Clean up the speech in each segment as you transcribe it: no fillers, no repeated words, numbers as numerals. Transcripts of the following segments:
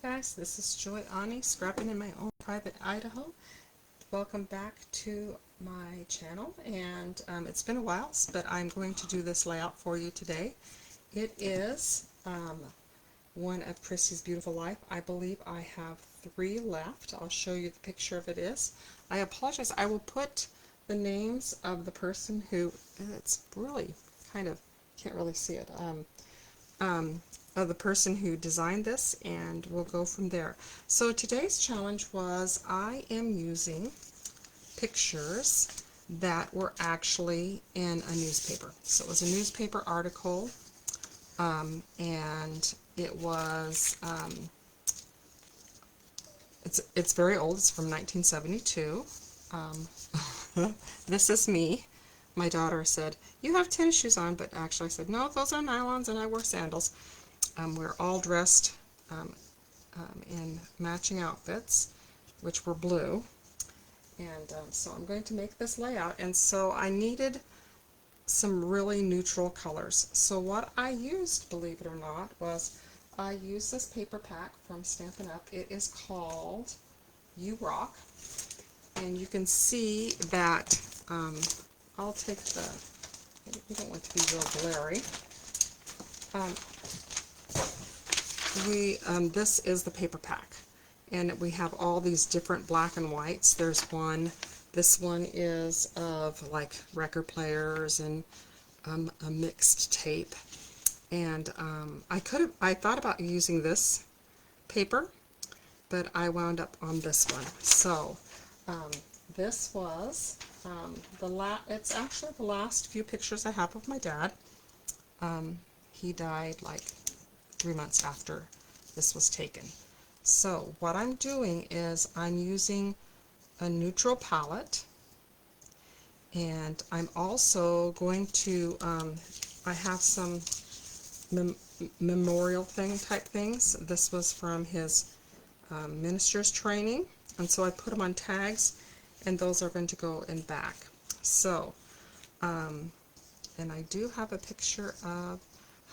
guys, this is Joy Ani, scrapping in my own private Idaho. Welcome back to my channel, and it's been a while, but I'm going to do this layout for you today. It is one of Chrissy's Beautiful Life. I believe I have 3 left. I'll show you the picture of it is. I apologize. I will put the names of the person who, it's really kind of, can't really see it, of the person who designed this, and we'll go from there. So today's challenge was I am using pictures that were actually in a newspaper. So it was a newspaper article, and it was it's very old. It's from 1972. This is me. My daughter said, "You have tennis shoes on," but actually I said, "No, those are nylons and I wear sandals." We're all dressed in matching outfits, which were blue. And so I'm going to make this layout. And so I needed some really neutral colors. So what I used, believe it or not, was I used this paper pack from Stampin' Up. It is called You Rock. And you can see that I'll take the, you don't want to be real glary. This is the paper pack, and we have all these different black and whites. There's one, this one is of like record players and a mixed tape, and I thought about using this paper, but I wound up on this one. So this was it's actually the last few pictures I have of my dad. He died like 3 months after this was taken. So what I'm doing is I'm using a neutral palette, and I'm also going to, I have some memorial type things. This was from his minister's training, and so I put them on tags, and those are going to go in back. So, and I do have a picture of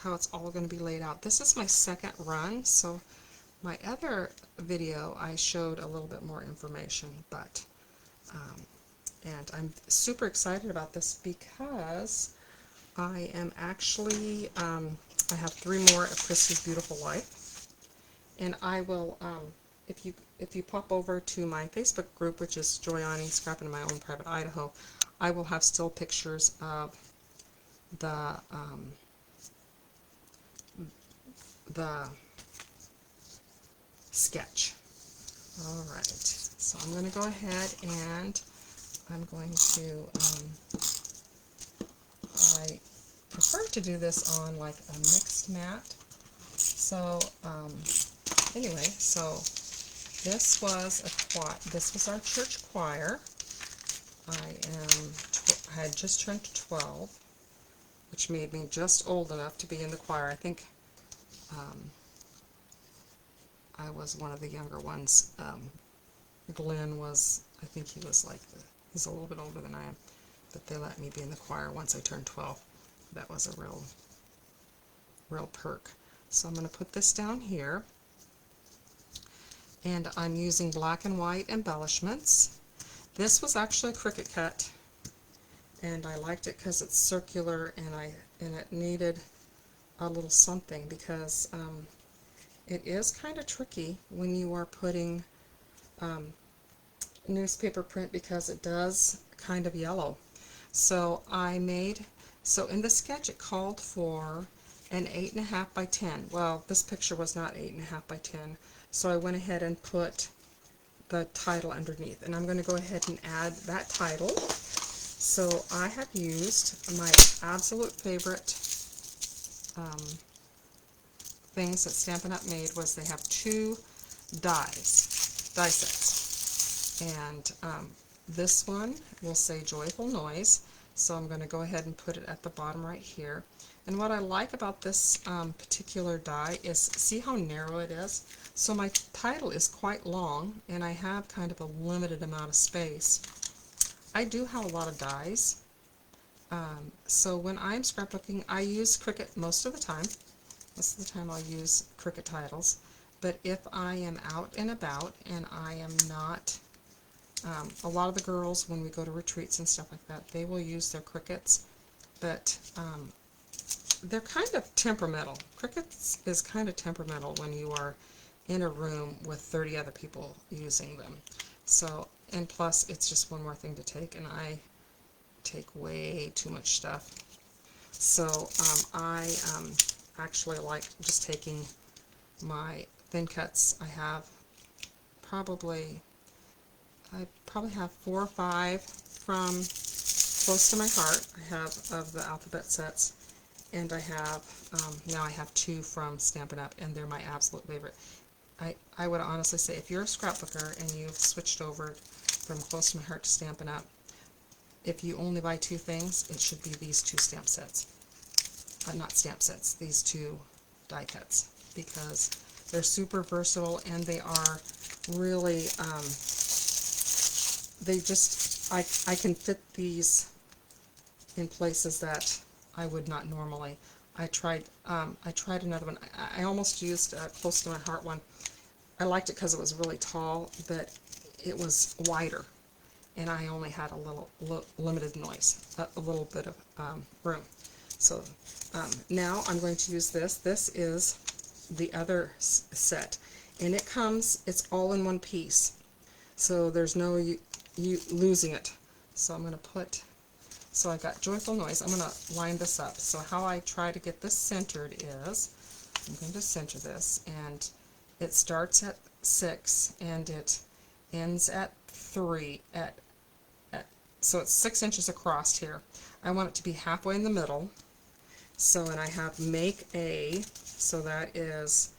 how it's all going to be laid out. This is my second run, so my other video I showed a little bit more information, but and I'm super excited about this because I am actually I have 3 more of Chrissy's Beautiful Life, and I will if you pop over to my Facebook group, which is Joy Ani, Scrapping in My Own Private Idaho, I will have still pictures of the sketch. Alright, so I'm going to go ahead and I'm going to, I prefer to do this on like a mixed mat. So anyway, so this was our church choir. I had just turned 12, which made me just old enough to be in the choir. I think I was one of the younger ones. Glenn was, I think he was like, he's a little bit older than I am, but they let me be in the choir once I turned 12. That was a real perk. So I'm going to put this down here, and I'm using black and white embellishments. This was actually a Cricut cut, and I liked it because it's circular, and it needed a little something because it is kind of tricky when you are putting newspaper print because it does kind of yellow. So so in the sketch it called for an 8.5 by 10. Well, this picture was not 8.5 by 10, so I went ahead and put the title underneath, and I'm going to go ahead and add that title. So I have used my absolute favorite things that Stampin' Up! Made was they have 2 die sets, and this one will say Joyful Noise, so I'm going to go ahead and put it at the bottom right here. And what I like about this particular die is, see how narrow it is? So my title is quite long, and I have kind of a limited amount of space. I do have a lot of dies, so when I'm scrapbooking, I use Cricut most of the time. Most of the time I'll use Cricut titles. but if I am out and about and I am not, a lot of the girls, when we go to retreats and stuff like that, they will use their Cricuts, but they're kind of temperamental. Cricuts is kind of temperamental when you are in a room with 30 other people using them. So, and plus it's just one more thing to take, and I take way too much stuff. So I actually like just taking my thin cuts. I probably have 4 or 5 from Close to My Heart. I have of the alphabet sets, and I have now I have 2 from Stampin' Up, and they're my absolute favorite. I would honestly say if you're a scrapbooker and you've switched over from Close to My Heart to Stampin' Up, if you only buy 2 things, it should be these 2 stamp sets. Not stamp sets, these 2 die cuts, because they're super versatile and they are really, they just, I can fit these in places that I would not normally. I tried another one. I almost used a Close to My Heart one. I liked it because it was really tall, but it was wider, and I only had a little limited noise, a little bit of room. So now I'm going to use this. This is the other set, and it's all in one piece, so there's no you losing it. So I'm going to put, so I got Joyful Noise. I'm going to line this up. So how I try to get this centered is, I'm going to center this, and it starts at 6 and it ends at 3 so it's 6 inches across here. I want it to be halfway in the middle. So, and I have make a, so that is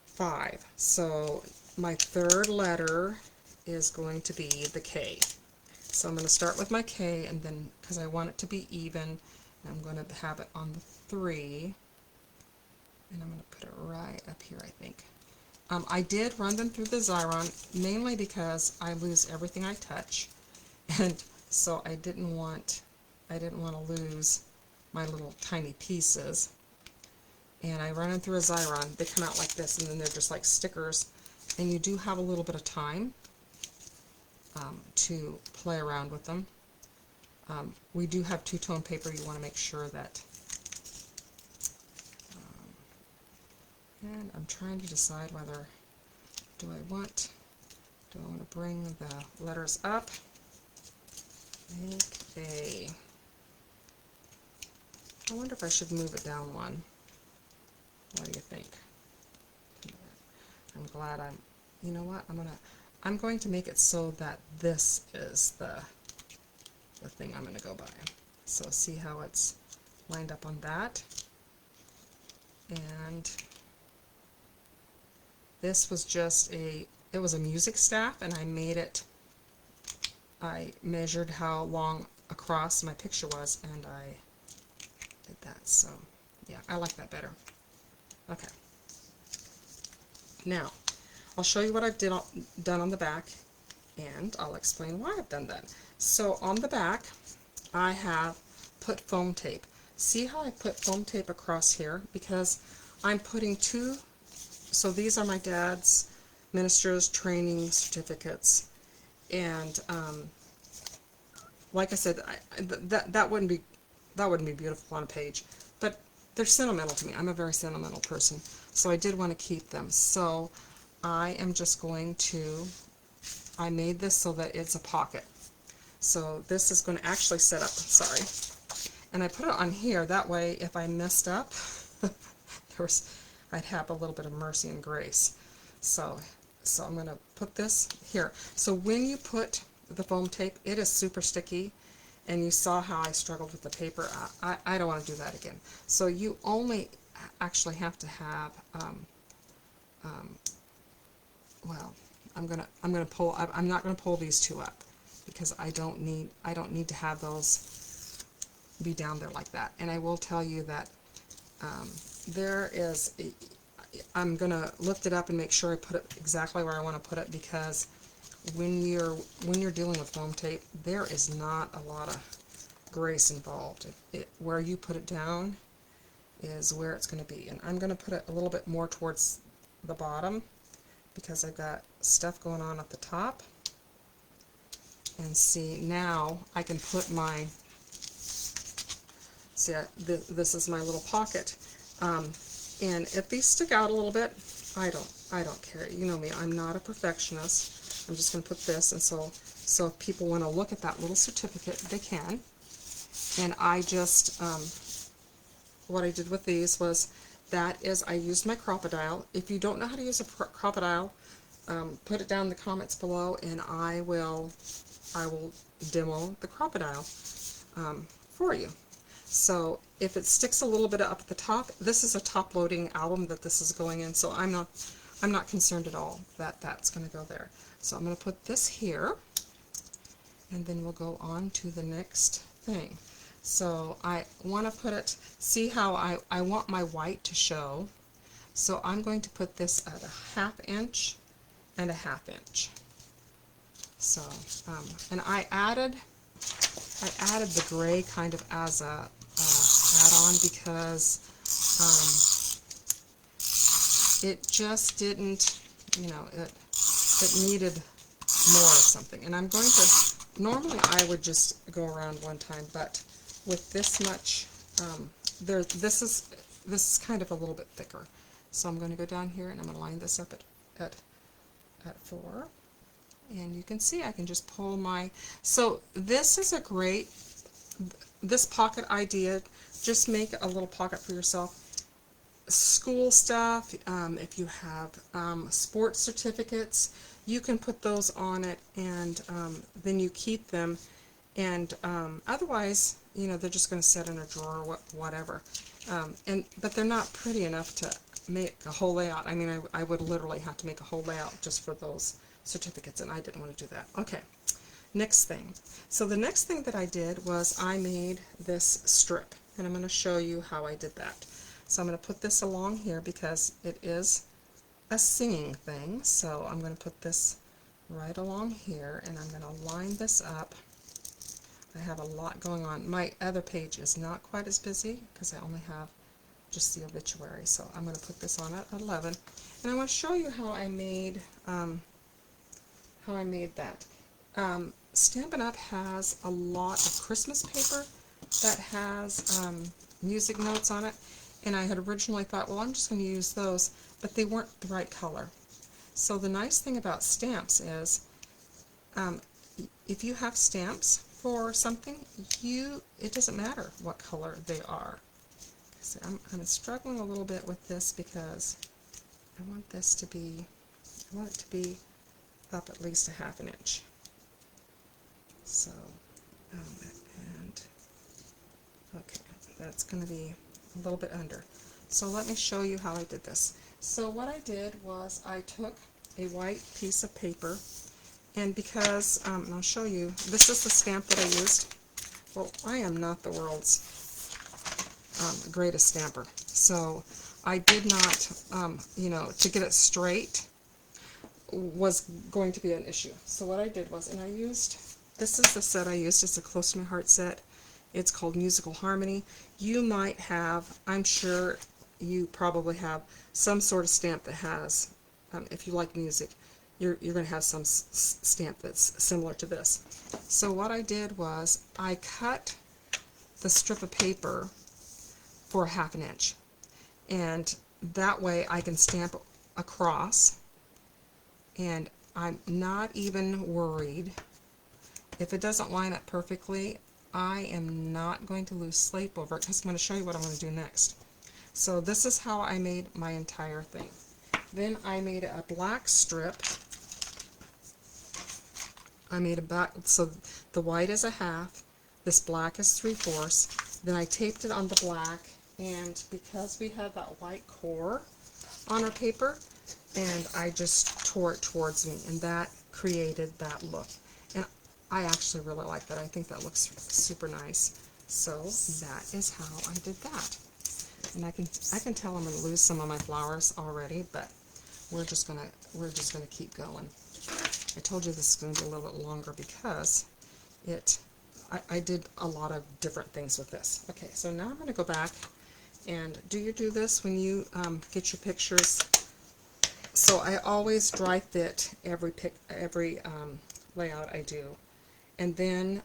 5. So my third letter is going to be the K. So I'm going to start with my K, and then, because I want it to be even, I'm going to have it on the 3, and I'm going to put it right up here, I think. I did run them through the Xyron, mainly because I lose everything I touch, and so I didn't want to lose my little tiny pieces. And I run them through a Xyron. They come out like this, and then they're just like stickers, and you do have a little bit of time to play around with them. We do have two-tone paper. You want to make sure that, and I'm trying to decide whether do I want to bring the letters up. Make a, I wonder if I should move it down one. What do you think? I'm glad you know what, I'm going to make it so that this is the thing I'm going to go by. So see how it's lined up on that. And this was just it was a music staff, and I measured how long across my picture was, and I did that. So yeah, I like that better. Okay. Now, I'll show you what I've done on the back, and I'll explain why I've done that. So on the back, I have put foam tape. See how I put foam tape across here? Because I'm putting 2, so these are my dad's minister's training certificates, and like I said, that wouldn't be beautiful on a page, but they're sentimental to me. I'm a very sentimental person, so I did want to keep them. So I am just going to, I made this so that it's a pocket. So this is going to actually set up, sorry, and I put it on here, that way if I messed up, I'd have a little bit of mercy and grace. So I'm going to put this here. So when you put the foam tape, it is super sticky, and you saw how I struggled with the paper. I don't want to do that again. So you only actually have to have, well, I'm not gonna pull these 2 up, because I don't need to have those be down there like that. And I will tell you that I'm gonna lift it up and make sure I put it exactly where I want to put it, because when you're dealing with foam tape, there is not a lot of grace involved. Where you put it down is where it's going to be, and I'm going to put it a little bit more towards the bottom because I've got stuff going on at the top. And see, now I can put my, see, this is my little pocket. And if these stick out a little bit, I don't care. You know me, I'm not a perfectionist. I'm just going to put this, and so if people want to look at that little certificate, they can. And I just, what I did with these was, that is, I used my Crop-A-Dile. If you don't know how to use a Crop-A-Dile, put it down in the comments below, and I will demo the Crop-A-Dile for you. So if it sticks a little bit up at the top, this is a top-loading album that this is going in, so I'm not concerned at all that that's going to go there. So I'm going to put this here, and then we'll go on to the next thing. So I want to put it, see how I want my white to show, so I'm going to put this at a 1/2 inch and a 1/2 inch. So, and I added the gray kind of as a add-on because it just didn't, you know, it needed more of something. And I'm going to, normally I would just go around one time, but with this much, this is kind of a little bit thicker. So I'm going to go down here and I'm going to line this up at 4. And you can see I can just pull my, so this is a great, this pocket idea, just make a little pocket for yourself. School stuff, if you have sports certificates, you can put those on it, and then you keep them, and otherwise, you know, they're just going to sit in a drawer or whatever. But they're not pretty enough to make a whole layout. I mean, I would literally have to make a whole layout just for those certificates, and I didn't want to do that. Okay, next thing. So the next thing that I did was I made this strip, and I'm going to show you how I did that. So I'm going to put this along here because it is a singing thing. So I'm going to put this right along here, and I'm going to line this up. I have a lot going on. My other page is not quite as busy because I only have just the obituary. So I'm going to put this on at 11, and I want to show you how I made that. Stampin' Up! Has a lot of Christmas paper that has music notes on it, and I had originally thought, well, I'm just going to use those, but they weren't the right color. So the nice thing about stamps is, if you have stamps for something, it doesn't matter what color they are. So I'm struggling a little bit with this because I want this to be, I want it to be up at least a 1/2 inch. So, and okay, that's going to be a little bit under. So let me show you how I did this. So what I did was I took a white piece of paper, and because, and I'll show you, this is the stamp that I used. Well, I am not the world's greatest stamper, so I did not, you know, to get it straight was going to be an issue. So what I did was, and I used, this is the set I used, it's a Close to My Heart set. It's called Musical Harmony. You might have, I'm sure you probably have some sort of stamp that has, if you like music, you're going to have some stamp that's similar to this. So what I did was I cut the strip of paper for 1/2 inch, and that way I can stamp across, and I'm not even worried if it doesn't line up perfectly. I am not going to lose sleep over it because I'm going to show you what I'm going to do next. So this is how I made my entire thing. Then I made a black strip. I made a back, so the white is a 1/2, this black is 3/4. Then I taped it on the black, and because we had that white core on our paper, and I just tore it towards me, and that created that look. And I actually really like that. I think that looks super nice. So that is how I did that. And I can tell I'm going to lose some of my flowers already, but we're just gonna keep going. I told you this is going to be a little bit longer because I did a lot of different things with this. Okay, so now I'm going to go back, and do you do this when you get your pictures So I always dry fit every layout I do, and then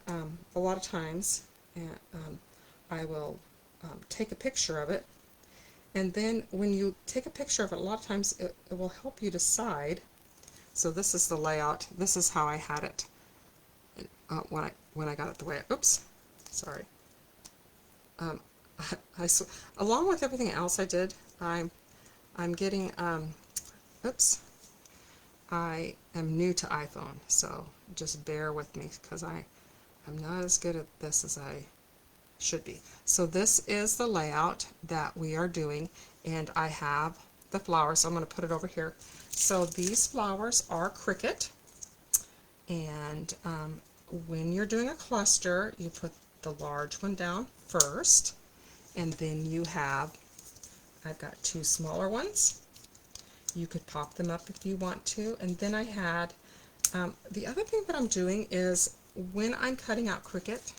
a lot of times I will take a picture of it, and then when you take a picture of it, a lot of times it will help you decide. So this is the layout. This is how I had it when I got it the way. Oops, sorry. Along with everything else I did, I'm getting oops. I am new to iPhone, so just bear with me because I'm not as good at this as I should be. So this is the layout that we are doing, and I have the flowers, so I'm going to put it over here. So these flowers are cricket, and when you're doing a cluster, you put the large one down first, and then you have, I've got two smaller ones. You could pop them up if you want to. And then I had, the other thing that I'm doing is when I'm cutting out cricket,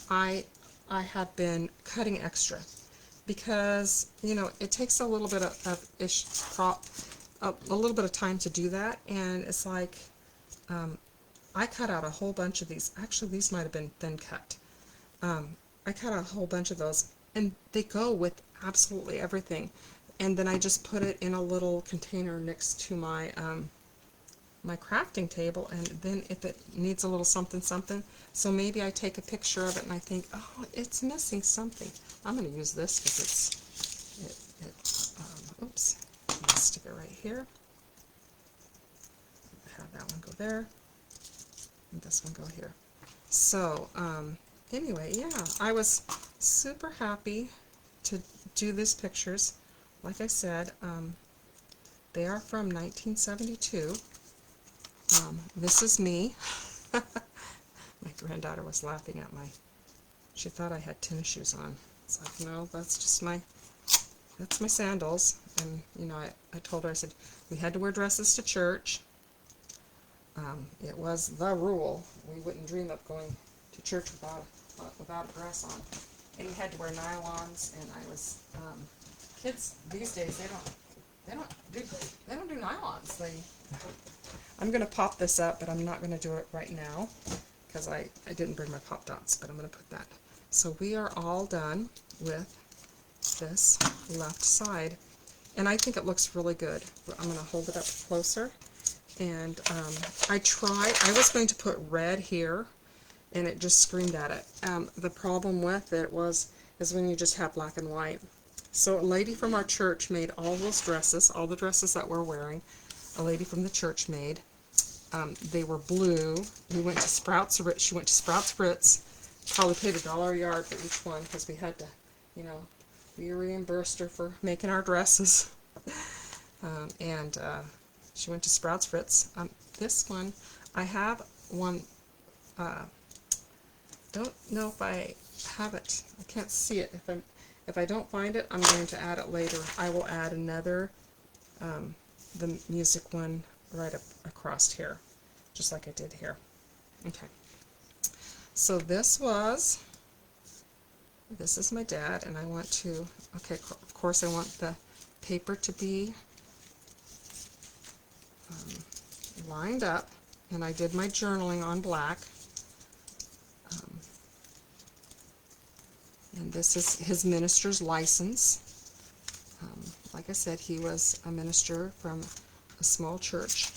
I have been cutting extra because, you know, it takes a little bit of a little bit of time to do that, and it's like I cut out a whole bunch of these. Actually, these might have been thin cut. I cut out a whole bunch of those, and they go with absolutely everything. And then I just put it in a little container next to my my crafting table, and then if it needs a little something something, so maybe I take a picture of it and I think, oh, it's missing something. I'm going to use this because oops, I'm going to stick it right here. Have that one go there, and this one go here. So anyway, yeah, I was super happy to do these pictures. Like I said, they are from 1972. This is me. My granddaughter was laughing at she thought I had tennis shoes on. It's like, no, that's just that's my sandals. And, you know, I told her, I said, we had to wear dresses to church. It was the rule. We wouldn't dream of going to church without a dress on. And you had to wear nylons, and I was, kids these days, they don't do nylons. I'm going to pop this up, but I'm not going to do it right now because I didn't bring my pop dots, but I'm going to put that. So we are all done with this left side, and I think it looks really good. I'm going to hold it up closer, and I was going to put red here, and it just screamed at it. The problem with it is when you just have black and white. So a lady from our church made all those dresses, all the dresses that we're wearing. A lady from the church made. They were blue. We went to Sprouts. She went to Sprouts Ritz. Probably paid $1 a yard for each one because we had to, you know, we reimbursed her for making our dresses. And she went to Sprouts Ritz. This one, I have one. Don't know if I have it. I can't see it. If I don't find it, I'm going to add it later. I will add another. The music one right up across here, just like I did here. Okay, so this is my dad, and I want to, okay, of course I want the paper to be lined up, and I did my journaling on black. And this is his minister's license. Like I said, he was a minister from a small church.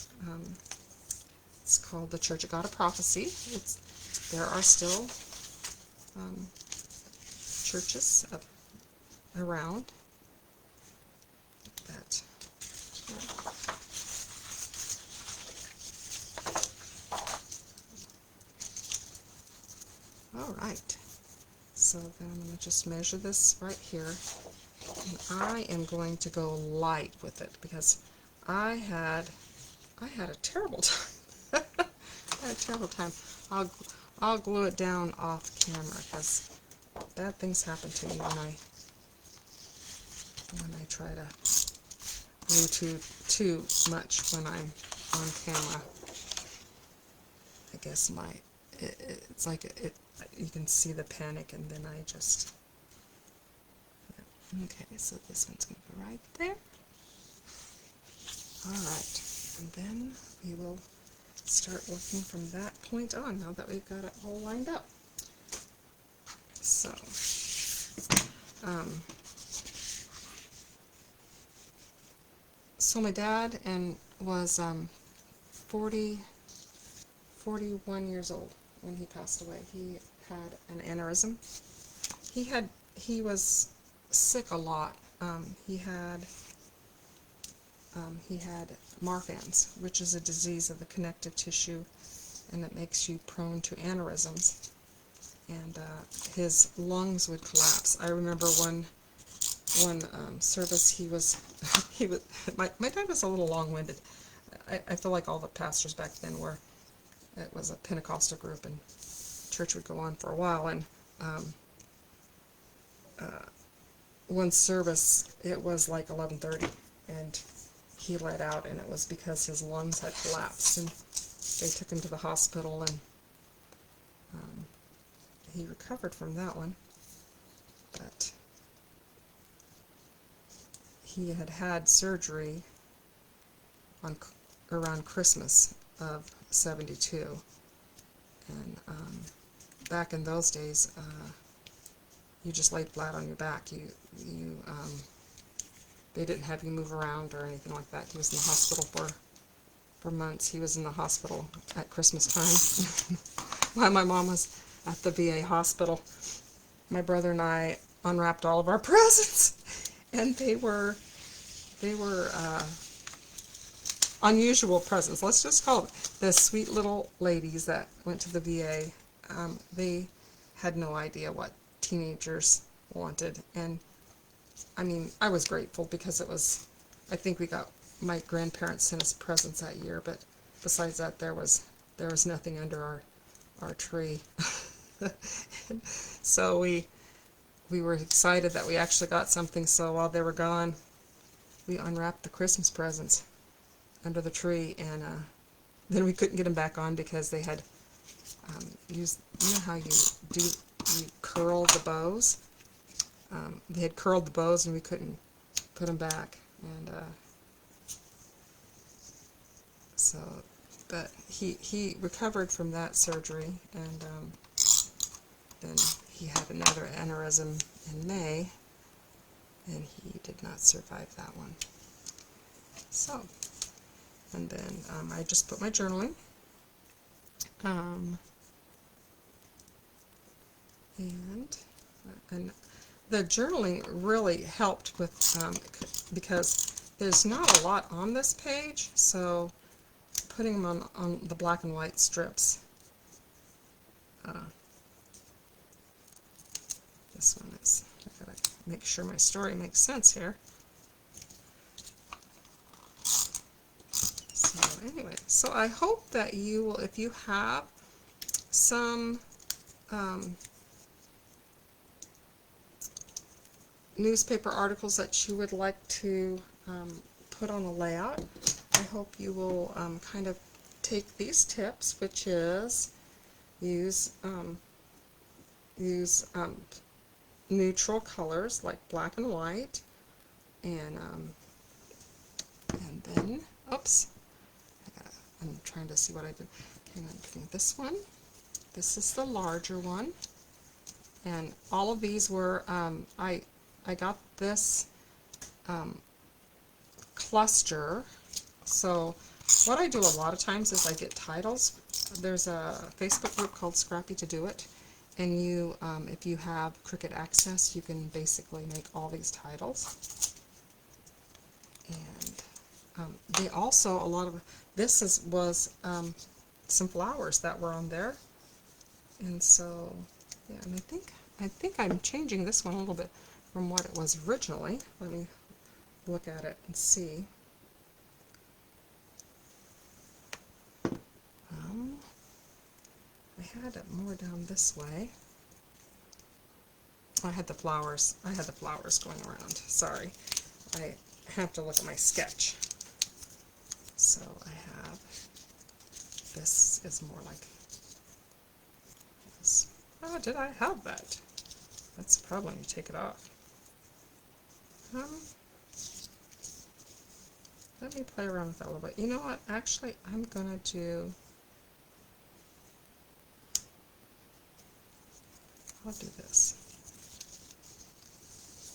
It's called the Church of God of Prophecy. There are still churches around that. All right. So then I'm going to just measure this right here. And I am going to go light with it because I had a terrible time. I had a terrible time. I'll glue it down off camera because bad things happen to me when I try to glue too much when I'm on camera. I guess it's like you can see the panic, and then I just. Okay, so this one's going to go right there. Alright, and then we will start working from that point on, now that we've got it all lined up. So, so my dad was 41 years old when he passed away. He had an aneurysm. He was sick a lot. He had Marfan's, which is a disease of the connective tissue, and it makes you prone to aneurysms. And his lungs would collapse. I remember one service my dad was a little long-winded. I feel like all the pastors back then were. It was a Pentecostal group, and church would go on for a while. And one service, it was like 11:30, and he let out, and it was because his lungs had collapsed, and they took him to the hospital, and he recovered from that one. But he had had surgery around Christmas of '72, and back in those days, you just laid flat on your back. They didn't have you move around or anything like that. He was in the hospital for months. He was in the hospital at Christmas time while my mom was at the VA hospital. My brother and I unwrapped all of our presents, and they were unusual presents. Let's just call it the sweet little ladies that went to the VA. They had no idea what teenagers wanted, and I mean, I was grateful because it was, I think my grandparents sent us presents that year, but besides that, there was nothing under our tree. So we were excited that we actually got something, so while they were gone, we unwrapped the Christmas presents under the tree, and then we couldn't get them back on because they had used, you know how you curl the bows? They had curled the bows, and we couldn't put them back. And so, but he recovered from that surgery, and then he had another aneurysm in May, and he did not survive that one. So, and then I just put my journaling. And the journaling really helped with, because there's not a lot on this page, so putting them on the black and white strips. This one is, I gotta make sure my story makes sense here. So anyway, so I hope that you will, if you have some newspaper articles that you would like to put on a layout, I hope you will kind of take these tips, which is use neutral colors like black and white, and then, oops, I'm trying to see what I did. Okay, I'm putting this one. This is the larger one, and all of these were I got this cluster. So what I do a lot of times is I get titles. There's a Facebook group called Scrappy to Do It, and you, if you have Cricut Access, you can basically make all these titles. And they also, a lot of this was some flowers that were on there, and so yeah. And I think I'm changing this one a little bit from what it was originally. Let me look at it and see. I had it more down this way. I had the flowers going around. Sorry, I have to look at my sketch. So I have, this is more like this. Oh, did I have that? That's the problem, you take it off. Let me play around with that a little bit. You know what? Actually, I'm going to do, I'll do this.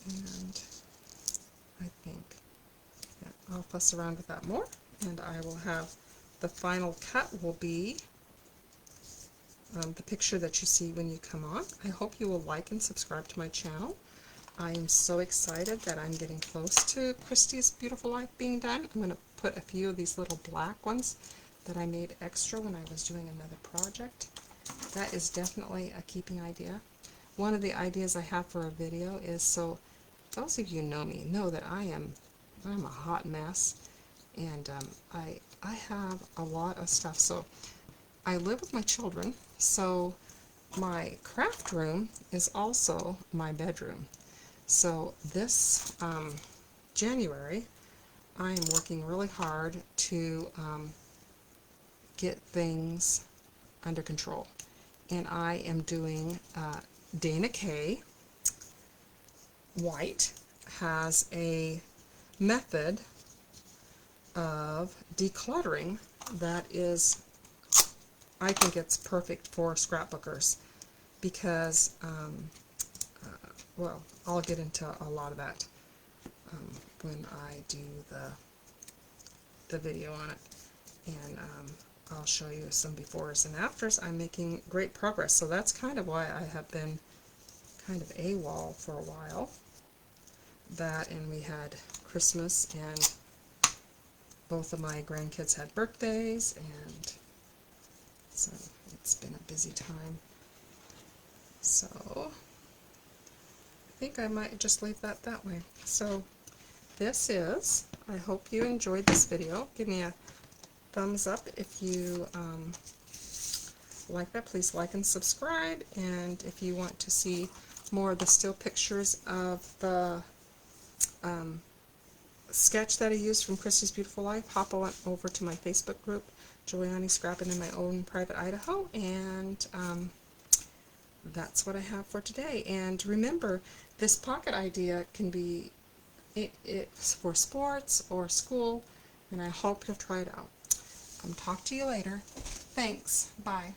And I think I'll fuss around with that more, and I will have the final cut will be the picture that you see when you come on. I hope you will like and subscribe to my channel. I am so excited that I'm getting close to Christy's Beautiful Life being done. I'm going to put a few of these little black ones that I made extra when I was doing another project. That is definitely a keeping idea. One of the ideas I have for a video is, so those of you who know me know that I'm a hot mess, and I have a lot of stuff. So I live with my children, so my craft room is also my bedroom. So this January, I am working really hard to get things under control. And I am doing Dana K. White has a method of decluttering that is, I think it's perfect for scrapbookers because, well, I'll get into a lot of that when I do the video on it, and I'll show you some befores and afters. I'm making great progress, so that's kind of why I have been kind of AWOL for a while. That, and we had Christmas, and both of my grandkids had birthdays, and so it's been a busy time. So I think I might just leave that way. So this is, I hope you enjoyed this video. Give me a thumbs up if you like that. Please like and subscribe, and if you want to see more of the still pictures of the sketch that I used from Christy's Beautiful Life, hop on over to my Facebook group, Joanne Scrapping in My Own Private Idaho, and that's what I have for today. And remember, this pocket idea can be it's for sports or school, and I hope you'll try it out. Talk to you later. Thanks. Bye.